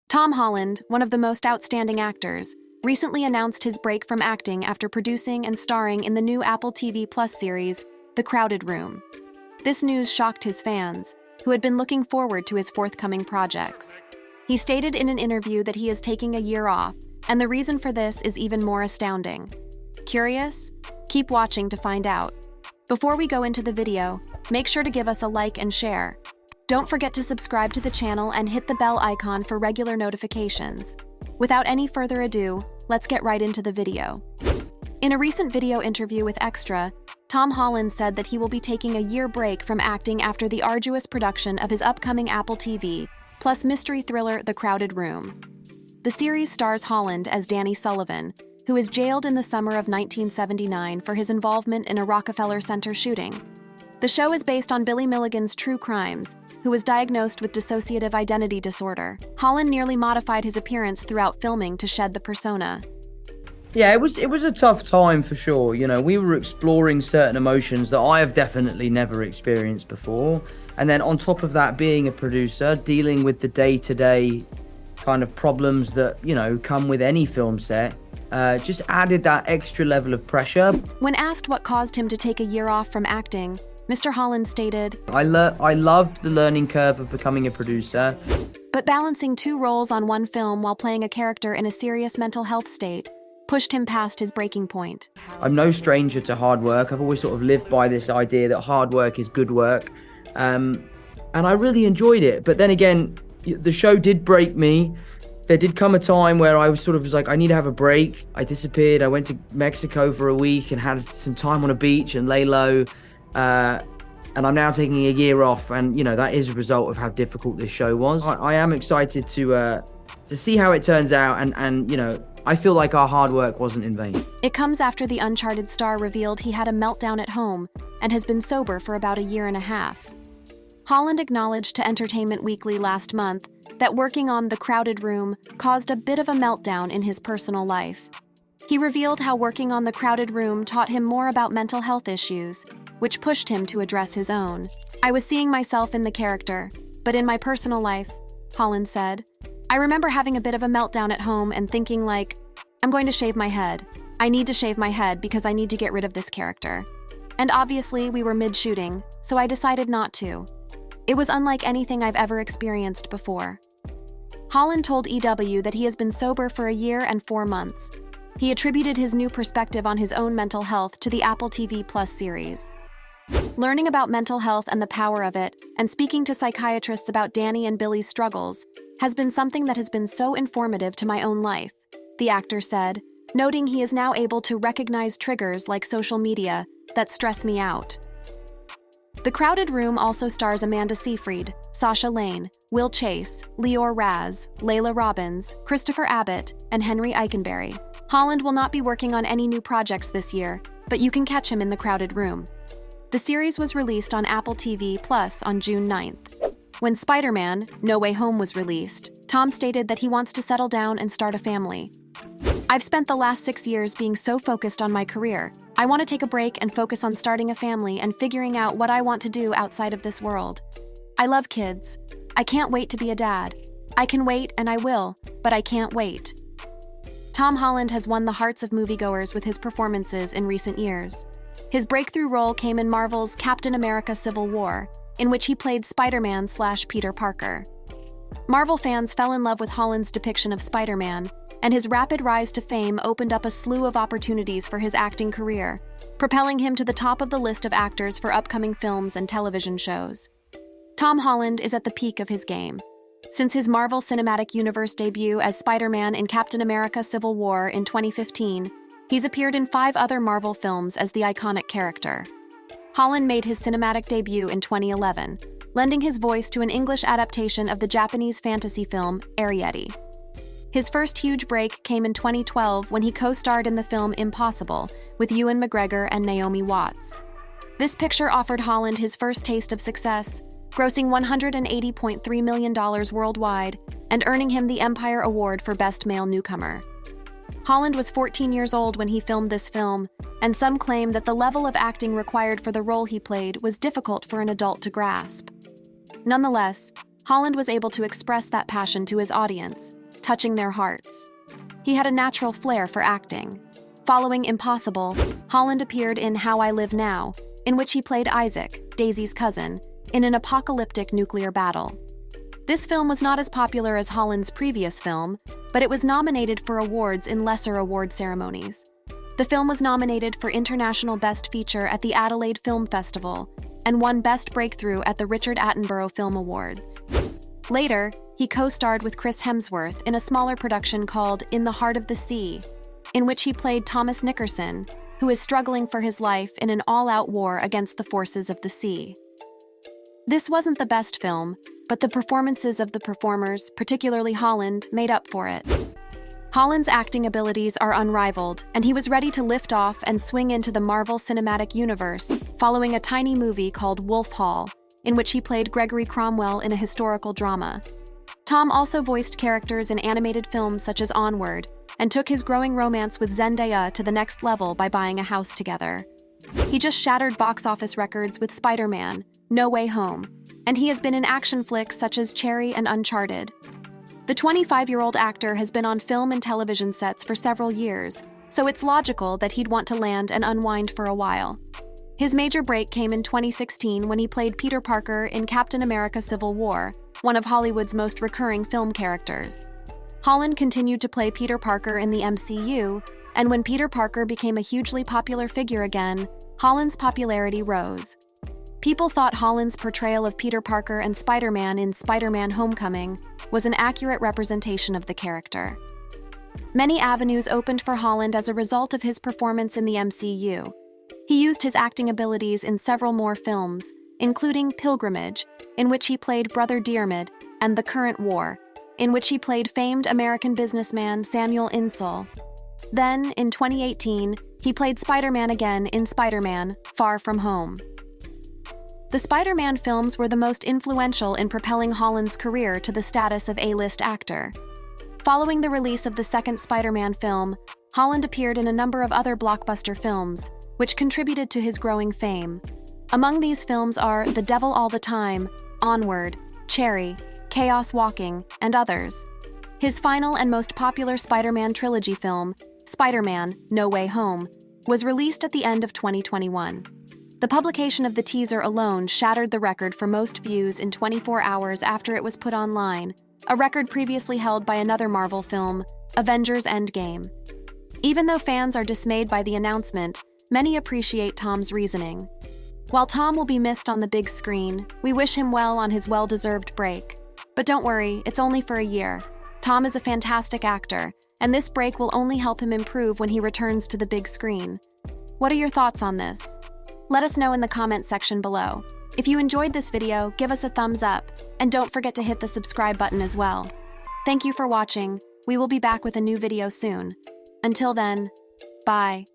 Tom Holland, one of the most outstanding actors, recently announced his break from acting after producing and starring in the new Apple TV Plus series, The Crowded Room. This news shocked his fans, who had been looking forward to his forthcoming projects. He stated in an interview that he is taking a year off, and the reason for this is even more astounding. Curious? Keep watching to find out. Before we go into the video, make sure to give us a like and share. Don't forget to subscribe to the channel and hit the bell icon for regular notifications. Without any further ado, let's get right into the video. In a recent video interview with Extra, Tom Holland said that he will be taking a year break from acting after the arduous production of his upcoming Apple TV Plus mystery thriller The Crowded Room. The series stars Holland as Danny Sullivan, who is jailed in the summer of 1979 for his involvement in a Rockefeller Center shooting. The show is based on Billy Milligan's true crimes, who was diagnosed with dissociative identity disorder. Holland nearly modified his appearance throughout filming to shed the persona. Yeah, it was a tough time for sure. You know, we were exploring certain emotions that I have definitely never experienced before. And then on top of that, being a producer, dealing with the day-to-day kind of problems that, you know, come with any film set, just added that extra level of pressure. When asked what caused him to take a year off from acting, Mr. Holland stated, I loved the learning curve of becoming a producer. But balancing two roles on one film while playing a character in a serious mental health state pushed him past his breaking point. I'm no stranger to hard work. I've always sort of lived by this idea that hard work is good work. And I really enjoyed it. But then again, the show did break me. There did come a time where I was like, I need to have a break. I disappeared. I went to Mexico for a week and had some time on a beach and lay low. And I'm now taking a year off. And, you know, that is a result of how difficult this show was. I am excited to see how it turns out. And you know, I feel like our hard work wasn't in vain. It comes after the Uncharted star revealed he had a meltdown at home and has been sober for about a year and a half. Holland acknowledged to Entertainment Weekly last month that working on The Crowded Room caused a bit of a meltdown in his personal life. He revealed how working on The Crowded Room taught him more about mental health issues, which pushed him to address his own. I was seeing myself in the character, but in my personal life, Holland said, I remember having a bit of a meltdown at home and thinking like, I'm going to shave my head. I need to shave my head because I need to get rid of this character. And obviously we were mid-shooting, so I decided not to. It was unlike anything I've ever experienced before. Holland told EW that he has been sober for a year and 4 months. He attributed his new perspective on his own mental health to the Apple TV Plus series. Learning about mental health and the power of it, and speaking to psychiatrists about Danny and Billy's struggles, has been something that has been so informative to my own life, the actor said, noting he is now able to recognize triggers like social media that stress me out. The Crowded Room also stars Amanda Seyfried, Sasha Lane, Will Chase, Leor Raz, Layla Robbins, Christopher Abbott, and Henry Eikenberry. Holland will not be working on any new projects this year, but you can catch him in The Crowded Room. The series was released on Apple TV Plus on June 9th. When SpiderMan No Way Home was released, Tom stated that he wants to settle down and start a family. I've spent the last 6 years being so focused on my career. I want to take a break and focus on starting a family and figuring out what I want to do outside of this world. I love kids. I can't wait to be a dad. I can wait and I will, but I can't wait. Tom Holland has won the hearts of moviegoers with his performances in recent years. His breakthrough role came in Marvel's Captain America: Civil War, in which he played Spider-Man/Peter Parker. Marvel fans fell in love with Holland's depiction of Spider-Man, and his rapid rise to fame opened up a slew of opportunities for his acting career, propelling him to the top of the list of actors for upcoming films and television shows. Tom Holland is at the peak of his game. Since his Marvel Cinematic Universe debut as Spider-Man in Captain America: Civil War in 2015, he's appeared in 5 other Marvel films as the iconic character. Holland made his cinematic debut in 2011, lending his voice to an English adaptation of the Japanese fantasy film Arrietty. His first huge break came in 2012 when he co-starred in the film Impossible with Ewan McGregor and Naomi Watts. This picture offered Holland his first taste of success, grossing $180.3 million worldwide and earning him the Empire Award for Best Male Newcomer. Holland was 14 years old when he filmed this film, and some claim that the level of acting required for the role he played was difficult for an adult to grasp. Nonetheless, Holland was able to express that passion to his audience, touching their hearts. He had a natural flair for acting. Following Impossible, Holland appeared in How I Live Now, in which he played Isaac, Daisy's cousin, in an apocalyptic nuclear battle. This film was not as popular as Holland's previous film, but it was nominated for awards in lesser award ceremonies. The film was nominated for International Best Feature at the Adelaide Film Festival and won Best Breakthrough at the Richard Attenborough Film Awards. Later, he co-starred with Chris Hemsworth in a smaller production called In the Heart of the Sea, in which he played Thomas Nickerson, who is struggling for his life in an all-out war against the forces of the sea. This wasn't the best film, but the performances of the performers, particularly Holland, made up for it. Holland's acting abilities are unrivaled, and he was ready to lift off and swing into the Marvel Cinematic Universe following a tiny movie called Wolf Hall, in which he played Gregory Cromwell in a historical drama. Tom also voiced characters in animated films such as Onward, and took his growing romance with Zendaya to the next level by buying a house together. He just shattered box office records with SpiderMan No Way Home, and he has been in action flicks such as Cherry and Uncharted. The 25-year-old actor has been on film and television sets for several years, so it's logical that he'd want to land and unwind for a while. His major break came in 2016 when he played Peter Parker in Captain America: Civil War, one of Hollywood's most recurring film characters. Holland continued to play Peter Parker in the MCU, and when Peter Parker became a hugely popular figure again, Holland's popularity rose. People thought Holland's portrayal of Peter Parker and Spider-Man in Spider-Man Homecoming was an accurate representation of the character. Many avenues opened for Holland as a result of his performance in the MCU. He used his acting abilities in several more films, including Pilgrimage, in which he played Brother Diarmid, and The Current War, in which he played famed American businessman Samuel Insull. Then, in 2018, he played Spider-Man again in Spider-Man: Far From Home. The Spider-Man films were the most influential in propelling Holland's career to the status of A-list actor. Following the release of the second Spider-Man film, Holland appeared in a number of other blockbuster films, which contributed to his growing fame. Among these films are The Devil All the Time, Onward, Cherry, Chaos Walking, and others. His final and most popular Spider-Man trilogy film, Spider-Man No Way Home, was released at the end of 2021. The publication of the teaser alone shattered the record for most views in 24 hours after it was put online, a record previously held by another Marvel film, Avengers: Endgame. Even though fans are dismayed by the announcement, many appreciate Tom's reasoning. While Tom will be missed on the big screen, we wish him well on his well-deserved break. But don't worry, it's only for a year. Tom is a fantastic actor, and this break will only help him improve when he returns to the big screen. What are your thoughts on this? Let us know in the comments section below. If you enjoyed this video, give us a thumbs up, and don't forget to hit the subscribe button as well. Thank you for watching. We will be back with a new video soon. Until then, bye.